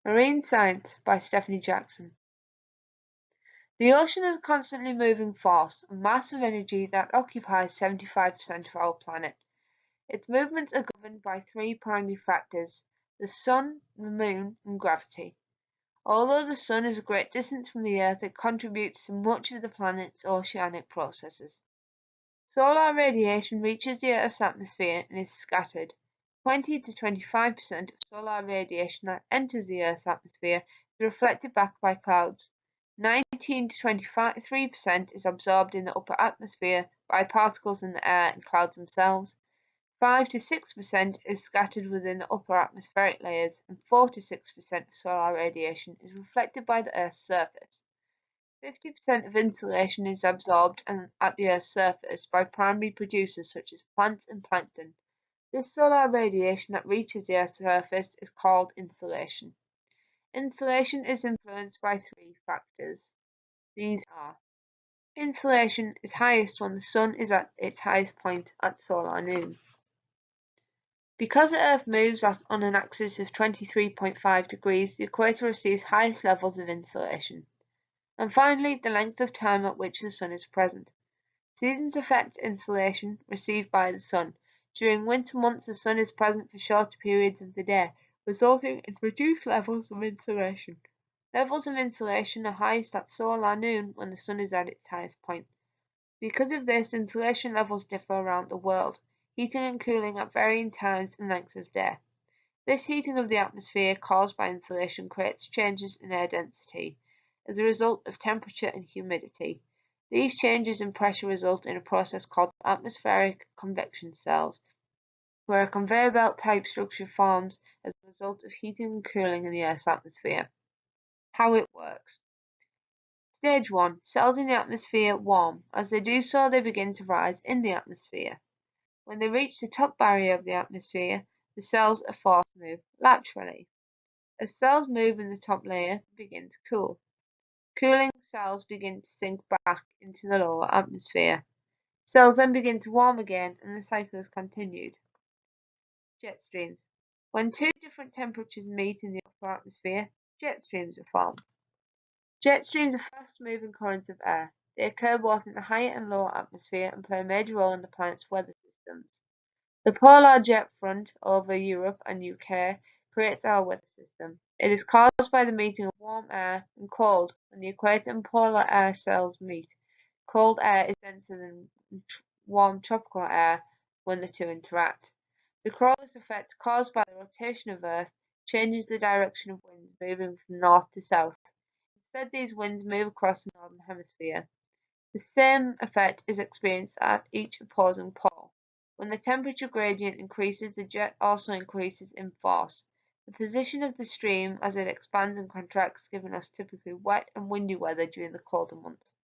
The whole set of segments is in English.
Marine Science by Stephanie Jackson. The ocean is a constantly moving force, a mass of energy that occupies 75% of our planet. Its movements are governed by three primary factors: the sun, the moon, and gravity. Although the sun is a great distance from the Earth, it contributes to much of the planet's oceanic processes. Solar radiation reaches the Earth's atmosphere and is scattered. 20 to 25% of solar radiation that enters the Earth's atmosphere is reflected back by clouds. 19 to 23% is absorbed in the upper atmosphere by particles in the air and clouds themselves. 5 to 6% is scattered within the upper atmospheric layers, and 4 to 6% of solar radiation is reflected by the Earth's surface. 50% of insolation is absorbed at the Earth's surface by primary producers such as plants and plankton. This solar radiation that reaches the Earth's surface is called insolation. Insolation is influenced by three factors. These are: insolation is highest when the sun is at its highest point at solar noon. Because the Earth moves on an axis of 23.5 degrees, the equator receives highest levels of insolation. And finally, the length of time at which the sun is present. Seasons affect insolation received by the sun. During winter months, the sun is present for shorter periods of the day, resulting in reduced levels of insolation. Levels of insolation are highest at solar noon when the sun is at its highest point. Because of this, insolation levels differ around the world, heating and cooling at varying times and lengths of day. This heating of the atmosphere caused by insolation creates changes in air density as a result of temperature and humidity. These changes in pressure result in a process called atmospheric convection cells, where a conveyor belt type structure forms as a result of heating and cooling in the Earth's atmosphere. How it works. Stage 1. Cells in the atmosphere warm. As they do so, they begin to rise in the atmosphere. When they reach the top barrier of the atmosphere, the cells are forced to move laterally. As cells move in the top layer, they begin to cool. Cooling cells begin to sink back into the lower atmosphere. Cells then begin to warm again, and the cycle is continued. Jet streams. When two different temperatures meet in the upper atmosphere, jet streams are formed. Jet streams are fast-moving currents of air. They occur both in the higher and lower atmosphere and play a major role in the planet's weather systems. The polar jet front over Europe and UK creates our weather system. It is caused by the meeting of warm air and cold. When the equator and polar air cells meet, cold air is denser than warm tropical air when the two interact. The Coriolis effect, caused by the rotation of Earth, changes the direction of winds moving from north to south. Instead, these winds move across the northern hemisphere. The same effect is experienced at each opposing pole. When the temperature gradient increases, the jet also increases in force. The position of the stream as it expands and contracts, giving us typically wet and windy weather during the colder months.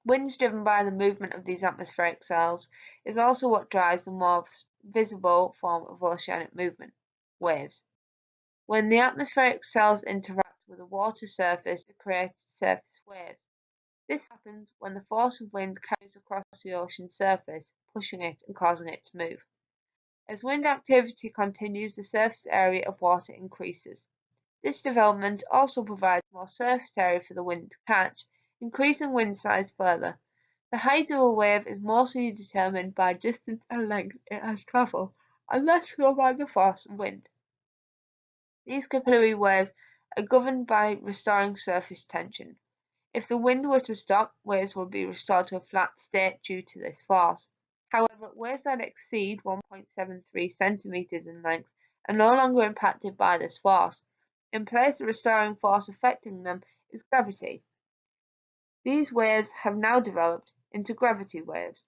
Winds driven by the movement of these atmospheric cells is also what drives the more visible form of oceanic movement, waves. When the atmospheric cells interact with the water surface, it creates surface waves. This happens when the force of wind carries across the ocean's surface, pushing it and causing it to move. As wind activity continues, the surface area of water increases. This development also provides more surface area for the wind to catch, increasing wind size further. The height of a wave is mostly determined by distance and length it has travelled, and less so by the force of wind. These capillary waves are governed by restoring surface tension. If the wind were to stop, waves would be restored to a flat state due to this force. However, waves that exceed 1.73 centimeters in length are no longer impacted by this force. In place, the restoring force affecting them is gravity. These waves have now developed into gravity waves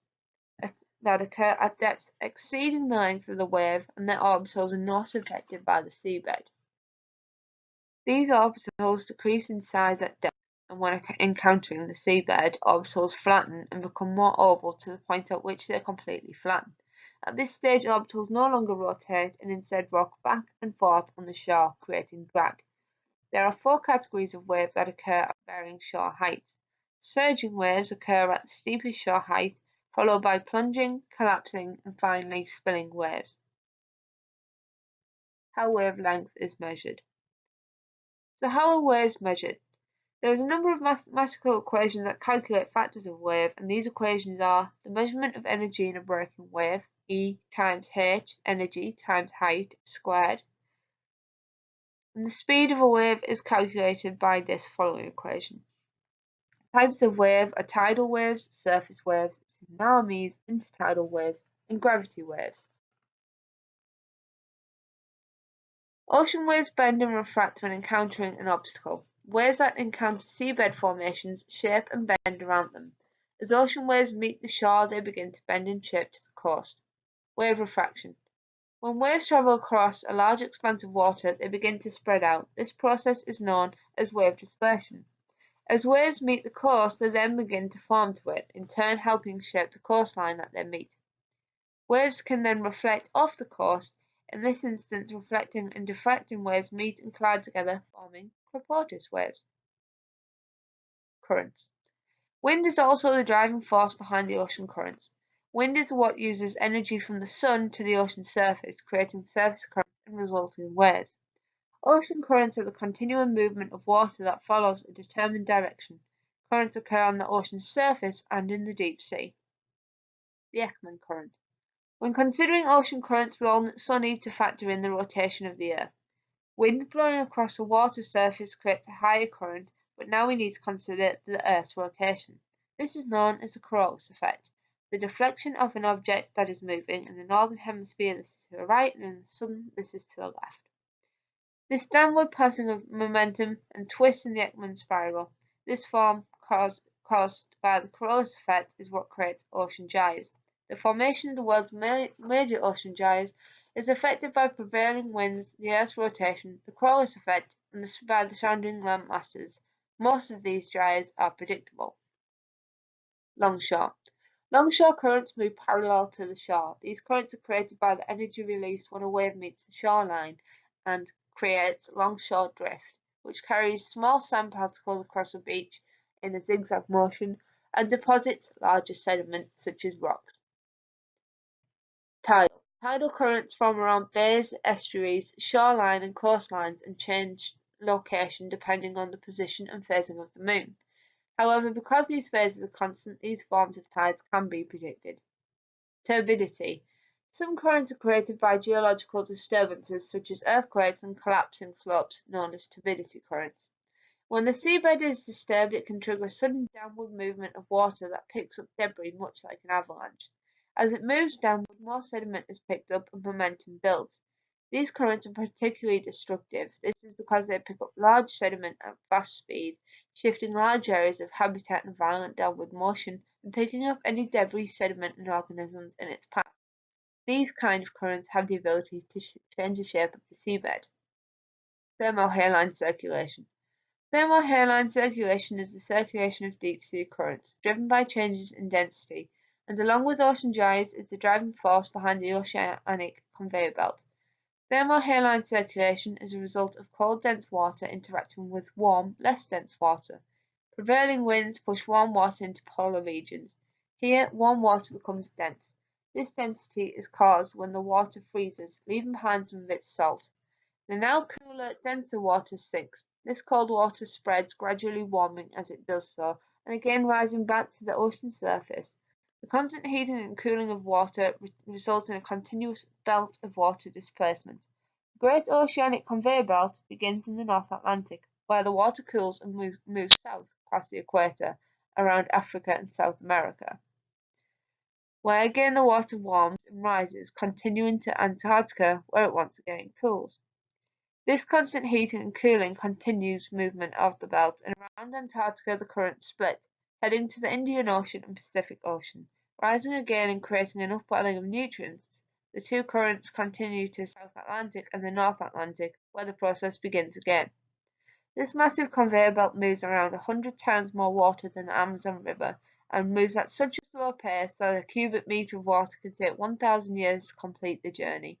that occur at depths exceeding the length of the wave, and their orbitals are not affected by the seabed. These orbitals decrease in size at depth, and when encountering the seabed, orbitals flatten and become more oval to the point at which they are completely flattened. At this stage, orbitals no longer rotate and instead rock back and forth on the shore, creating drag. There are four categories of waves that occur at varying shore heights. Surging waves occur at the steepest shore height, followed by plunging, collapsing, and finally spilling waves. How wavelength is measured. So how are waves measured? There is a number of mathematical equations that calculate factors of wave, and these equations are the measurement of energy in a breaking wave, E times h, energy times height squared, and the speed of a wave is calculated by this following equation. Types of wave are tidal waves, surface waves, tsunamis, intertidal waves, and gravity waves. Ocean waves bend and refract when encountering an obstacle. Waves that encounter seabed formations shape and bend around them. As ocean waves meet the shore, they begin to bend and shape to the coast. Wave refraction. When waves travel across a large expanse of water, they begin to spread out. This process is known as wave dispersion. As waves meet the coast, they then begin to form to it, in turn helping shape the coastline that they meet. Waves can then reflect off the coast. In this instance, reflecting and diffracting waves meet and collide together, forming Crepottus waves. Currents. Wind is also the driving force behind the ocean currents. Wind is what uses energy from the sun to the ocean surface, creating surface currents and resulting in waves. Ocean currents are the continual movement of water that follows a determined direction. Currents occur on the ocean's surface and in the deep sea. The Ekman current. When considering ocean currents, we also need to factor in the rotation of the Earth. Wind blowing across a water surface creates a higher current, but now we need to consider the Earth's rotation. This is known as the Coriolis effect. The deflection of an object that is moving in the northern hemisphere, this is to the right, and in the southern, this is to the left. This downward passing of momentum and twist in the Ekman spiral, this form caused by the Coriolis effect, is what creates ocean gyres. The formation of the world's major ocean gyres is affected by prevailing winds, the Earth's rotation, the Coriolis effect, and by the surrounding land masses. Most of these gyres are predictable. Longshore. Longshore currents move parallel to the shore. These currents are created by the energy released when a wave meets the shoreline and creates longshore drift, which carries small sand particles across a beach in a zigzag motion and deposits larger sediment such as rocks. Tidal. Tidal currents form around bays, estuaries, shoreline and coastlines and change location depending on the position and phasing of the moon. However, because these phases are constant, these forms of tides can be predicted. Turbidity. Some currents are created by geological disturbances such as earthquakes and collapsing slopes, known as turbidity currents. When the seabed is disturbed, it can trigger a sudden downward movement of water that picks up debris much like an avalanche. As it moves downward, more sediment is picked up and momentum builds. These currents are particularly destructive. This is because they pick up large sediment at fast speed, shifting large areas of habitat in violent downward motion and picking up any debris, sediment, and organisms in its path. These kind of currents have the ability to change the shape of the seabed. Thermohaline circulation. Thermohaline circulation is the circulation of deep-sea currents, driven by changes in density, and along with ocean gyres is the driving force behind the oceanic conveyor belt. Thermohaline circulation is a result of cold dense water interacting with warm, less dense water. Prevailing winds push warm water into polar regions. Here, warm water becomes dense. This density is caused when the water freezes, leaving behind some of its salt. The now cooler, denser water sinks. This cold water spreads, gradually warming as it does so, and again rising back to the ocean surface. The constant heating and cooling of water results in a continuous belt of water displacement. The Great Oceanic Conveyor Belt begins in the North Atlantic, where the water cools and moves south past the equator, around Africa and South America, where again the water warms and rises, continuing to Antarctica, where it once again cools. This constant heating and cooling continues movement of the belt, and around Antarctica the currents split, heading to the Indian Ocean and Pacific Ocean, rising again and creating an upwelling of nutrients. The two currents continue to the South Atlantic and the North Atlantic, where the process begins again. This massive conveyor belt moves around 100 times more water than the Amazon River, and moves at such a slow pace that a cubic meter of water can take 1,000 years to complete the journey.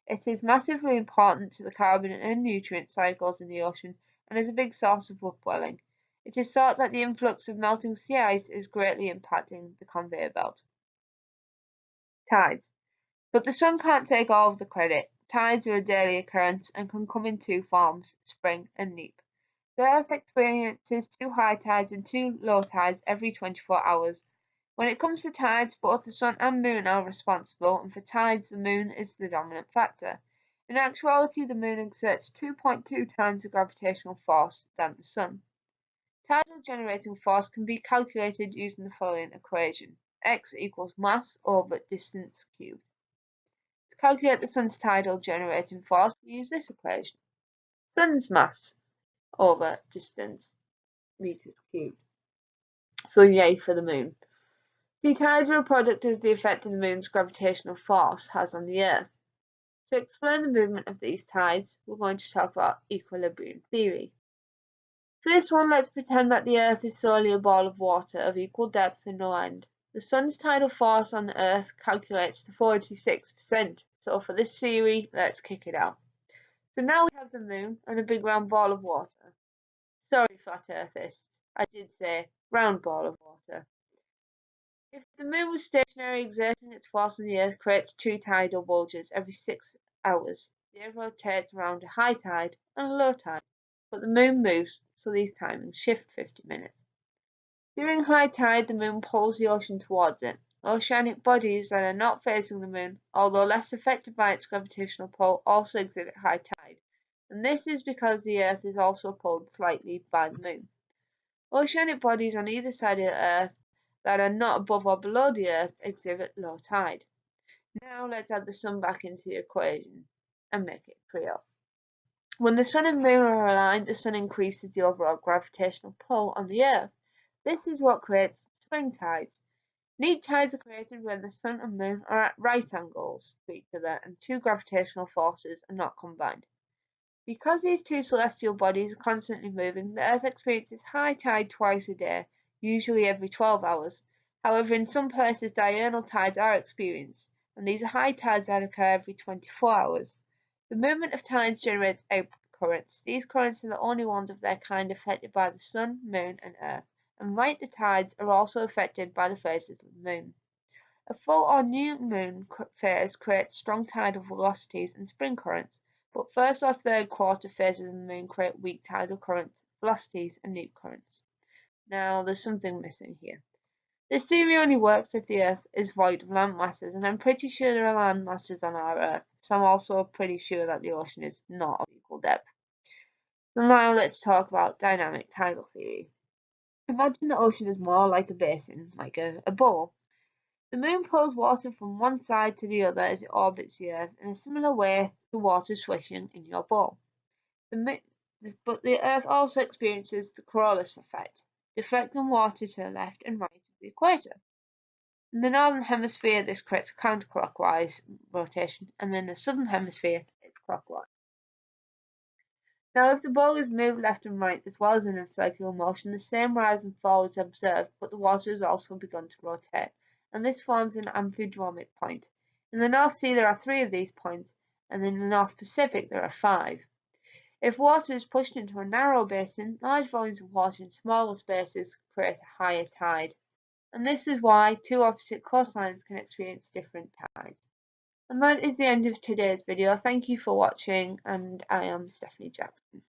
It is massively important to the carbon and nutrient cycles in the ocean and is a big source of upwelling. It is thought that the influx of melting sea ice is greatly impacting the conveyor belt. Tides. But the sun can't take all of the credit. Tides are a daily occurrence and can come in two forms, spring and neap. The Earth experiences 2 high tides and 2 low tides every 24 hours. When it comes to tides, both the Sun and Moon are responsible, and for tides the Moon is the dominant factor. In actuality, the Moon exerts 2.2 times the gravitational force than the Sun. Tidal generating force can be calculated using the following equation: x equals mass over distance cubed. To calculate the Sun's tidal generating force, we use this equation: Sun's mass over distance meters cubed. So yay for the Moon. The tides are a product of the effect the Moon's gravitational force has on the Earth. To explain the movement of these tides, we're going to talk about equilibrium theory. For this one, let's pretend that the Earth is solely a ball of water of equal depth and no end. The Sun's tidal force on the Earth calculates to 46%, so for this theory, let's kick it out. So now we have the Moon and a big round ball of water. Sorry, flat earthists, I did say round ball of water. If the Moon was stationary, exerting its force on the Earth creates 2 tidal bulges every 6 hours. The Earth rotates around a high tide and a low tide, but the Moon moves, so these timings shift 50 minutes. During high tide, the Moon pulls the ocean towards it. Oceanic bodies that are not facing the Moon, although less affected by its gravitational pull, also exhibit high tide, and this is because the Earth is also pulled slightly by the Moon. Oceanic bodies on either side of the Earth that are not above or below the Earth exhibit low tide. Now let's add the Sun back into the equation and make it clear. When the Sun and Moon are aligned, the Sun increases the overall gravitational pull on the Earth. This is what creates spring tides. Neap tides are created when the Sun and Moon are at right angles to each other and 2 gravitational forces are not combined. Because these 2 celestial bodies are constantly moving, the Earth experiences high tide twice a day, usually every 12 hours. However, in some places diurnal tides are experienced, and these are high tides that occur every 24 hours. The movement of tides generates air currents. These currents are the only ones of their kind affected by the Sun, Moon, and Earth, and like the tides, are also affected by the phases of the Moon. A full or new moon phase creates strong tidal velocities and spring currents, but first or third quarter phases of the Moon create weak tidal currents, velocities, and neap currents. Now, there's something missing here. This theory only works if the Earth is void of land masses, and I'm pretty sure there are land masses on our Earth, so I'm also pretty sure that the ocean is not of equal depth. So now let's talk about dynamic tidal theory. Imagine the ocean is more like a basin, like a bowl. The Moon pulls water from one side to the other as it orbits the Earth in a similar way to water swishing in your bowl. But the Earth also experiences the Coriolis effect, deflecting water to the left and right of the equator. In the northern hemisphere, this creates a counterclockwise rotation, and in the southern hemisphere, it's clockwise. Now, if the bowl is moved left and right as well as in a circular motion, the same rise and fall is observed, but the water has also begun to rotate, and this forms an amphidromic point. In the North Sea, there are 3 of these points, and in the North Pacific, there are 5. If water is pushed into a narrow basin, large volumes of water in smaller spaces create a higher tide. And this is why 2 opposite coastlines can experience different tides. And that is the end of today's video. Thank you for watching, and I am Stephanie Jackson.